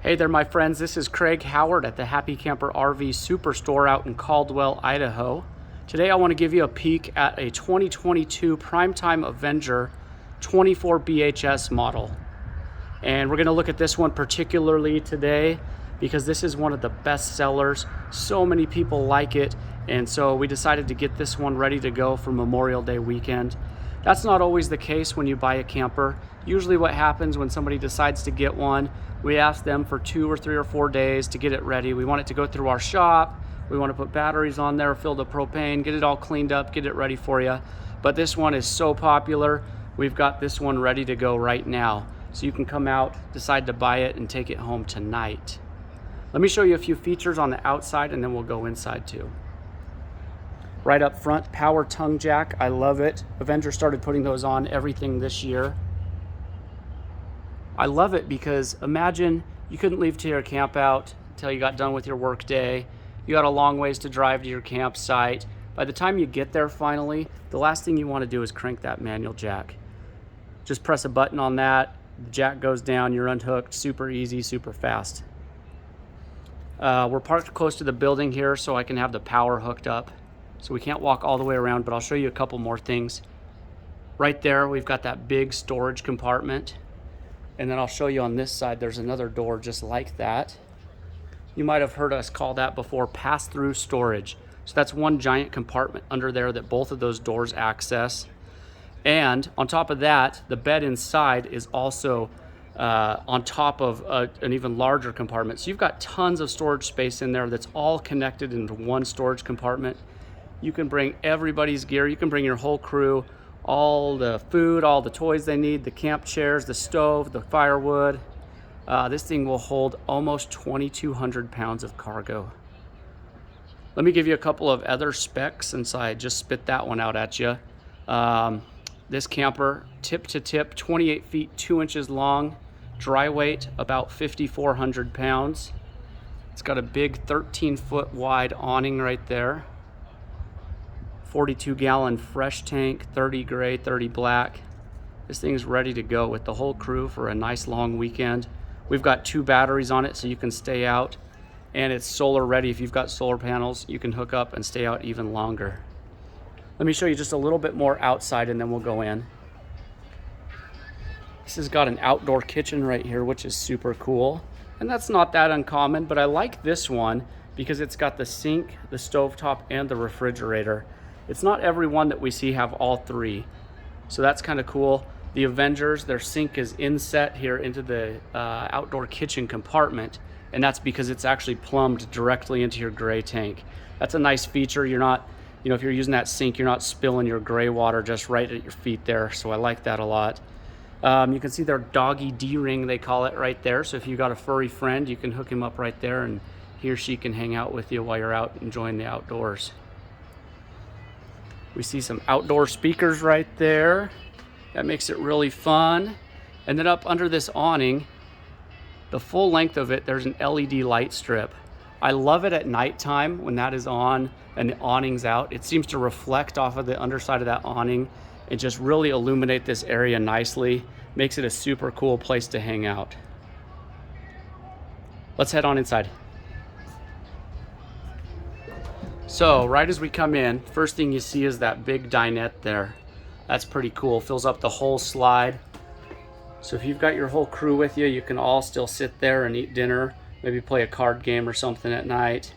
Hey there, my friends. This is Craig Howard at the Happy Camper RV Superstore out in Caldwell, Idaho. Today I want to give you a peek at a 2022 Primetime Avenger 24BHS model. And we're going to look at this one particularly today because this is one of the best sellers. So many people like it, and so we decided to get this one ready to go for Memorial Day weekend. That's not always the case when you buy a camper. Usually what happens when somebody decides to get one, we ask them for 2 or 3 or 4 days to get it ready. We want it to go through our shop. We want to put batteries on there, fill the propane, get it all cleaned up, get it ready for you. But this one is so popular, we've got this one ready to go right now. So you can come out, decide to buy it, and take it home tonight. Let me show you a few features on the outside and then we'll go inside too. Right up front, power tongue jack. I love it. Avenger started putting those on everything this year. I love it because imagine you couldn't leave to your camp out until you got done with your work day. You got a long ways to drive to your campsite. By the time you get there finally, the last thing you want to do is crank that manual jack. Just press a button on that, the jack goes down, you're unhooked, super easy, super fast. We're parked close to the building here so I can have the power hooked up. So we can't walk all the way around, but I'll show you a couple more things. Right there, we've got that big storage compartment. And then I'll show you on this side, there's another door just like that. You might have heard us call that before pass-through storage. So that's one giant compartment under there that both of those doors access. And on top of that, the bed inside is also on top of an even larger compartment. So you've got tons of storage space in there that's all connected into one storage compartment. You can bring everybody's gear. You can bring your whole crew, all the food, all the toys they need, the camp chairs, the stove, the firewood. This thing will hold almost 2,200 pounds of cargo. Let me give you a couple of other specs since I just spit that one out at you. This camper, tip to tip, 28 feet 2 inches long, dry weight about 5,400 pounds. It's got a big 13-foot wide awning right there. 42-gallon fresh tank, 30 gray, 30 black. This thing's ready to go with the whole crew for a nice long weekend. We've got 2 batteries on it so you can stay out, and it's solar ready. If you've got solar panels, you can hook up and stay out even longer. Let me show you just a little bit more outside and then we'll go in. This has got an outdoor kitchen right here, which is super cool. And that's not that uncommon, but I like this one because it's got the sink, the stovetop, and the refrigerator. It's not every one that we see have all 3. So that's kind of cool. The Avengers, their sink is inset here into the outdoor kitchen compartment, and that's because it's actually plumbed directly into your gray tank. That's a nice feature. You're not, if you're using that sink, you're not spilling your gray water just right at your feet there. So I like that a lot. You can see their doggy D-ring, they call it, right there. So if you got a furry friend, you can hook him up right there and he or she can hang out with you while you're out enjoying the outdoors. We see some outdoor speakers right there. That makes it really fun. And then up under this awning, the full length of it, there's an LED light strip. I love it at nighttime when that is on and the awning's out. It seems to reflect off of the underside of that awning and just really illuminate this area nicely. Makes it a super cool place to hang out. Let's head on inside. So right as we come in, first thing you see is that big dinette there. That's pretty cool, fills up the whole slide. So if you've got your whole crew with you, you can all still sit there and eat dinner, maybe play a card game or something at night.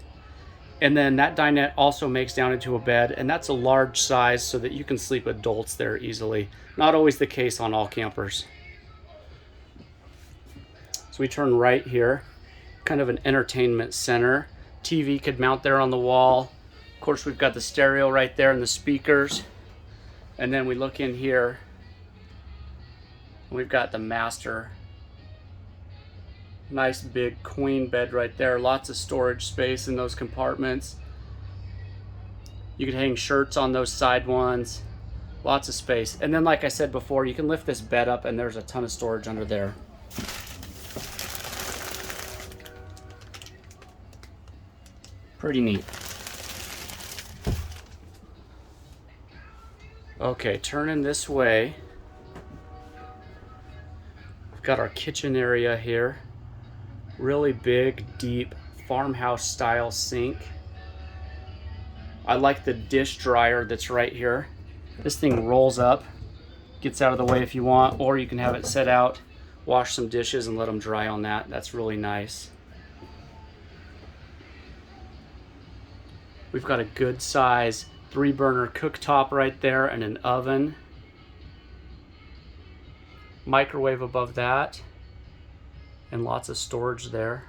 And then that dinette also makes down into a bed, and that's a large size so that you can sleep adults there easily. Not always the case on all campers. So we turn right here, kind of an entertainment center. TV could mount there on the wall. Of course, we've got the stereo right there and the speakers. And then we look in here, and we've got the master. Nice big queen bed right there. Lots of storage space in those compartments. You could hang shirts on those side ones. Lots of space. And then, like I said before, you can lift this bed up and there's a ton of storage under there. Pretty neat. Okay, turning this way. We've got our kitchen area here. Really big, deep farmhouse style sink. I like the dish dryer that's right here. This thing rolls up, gets out of the way if you want, or you can have it set out, wash some dishes and let them dry on that. That's really nice. We've got a good size 3-burner cooktop right there and an oven. Microwave above that, and lots of storage there.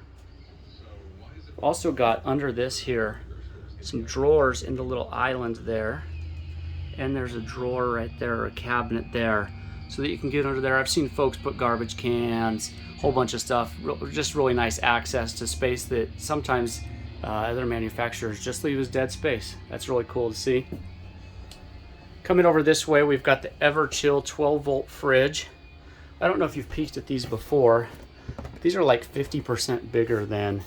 Also got under this here some drawers in the little island there, and there's a drawer right there, or a cabinet there, so that you can get under there. I've seen folks put garbage cans, a whole bunch of stuff. Just really nice access to space that sometimes other manufacturers just leave as dead space. That's really cool to see. Coming over this way, we've got the Everchill 12-volt fridge. I don't know if you've peeked at these before. These are like 50% bigger than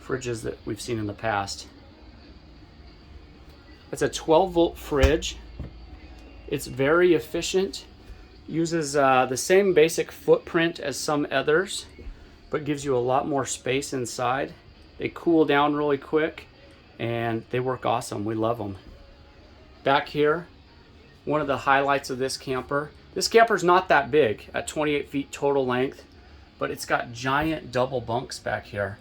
fridges that we've seen in the past. It's a 12-volt fridge. It's very efficient. Uses the same basic footprint as some others, but gives you a lot more space inside. They cool down really quick, and they work awesome. We love them. Back here, one of the highlights of this camper. This camper's not that big, at 28 feet total length, but it's got giant double bunks back here.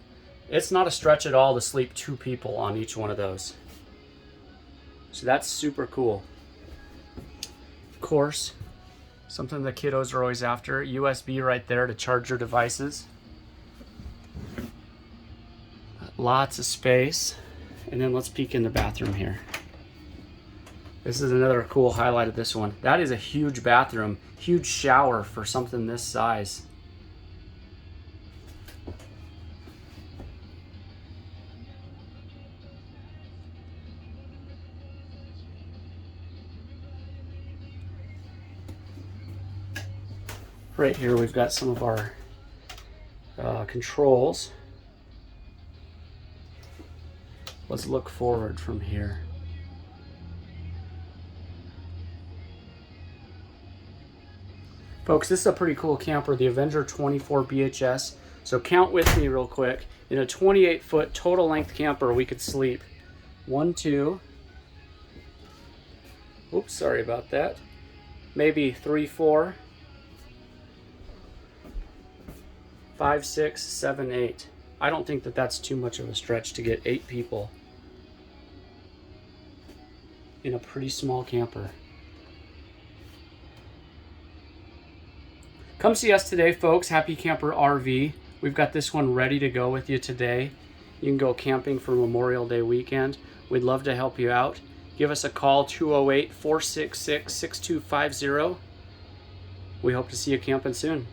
It's not a stretch at all to sleep 2 people on each one of those. So that's super cool. Of course, something the kiddos are always after, USB right there to charge your devices. Lots of space. And then let's peek in the bathroom here. This is another cool highlight of this one. That is a huge bathroom, huge shower for something this size. Right here we've got some of our controls. Let's look forward from here. Folks, this is a pretty cool camper, the Avenger 24BHS. So count with me real quick. In a 28-foot total length camper, we could sleep 1, 2, oops, sorry about that, maybe 3, 4, 5, 6, 7, 8. I don't think that that's too much of a stretch to get 8 people in a pretty small camper. Come see us today, folks. Happy Camper RV. We've got this one ready to go with you today. You can go camping for Memorial Day weekend. We'd love to help you out. Give us a call, 208-466-6250. We hope to see you camping soon.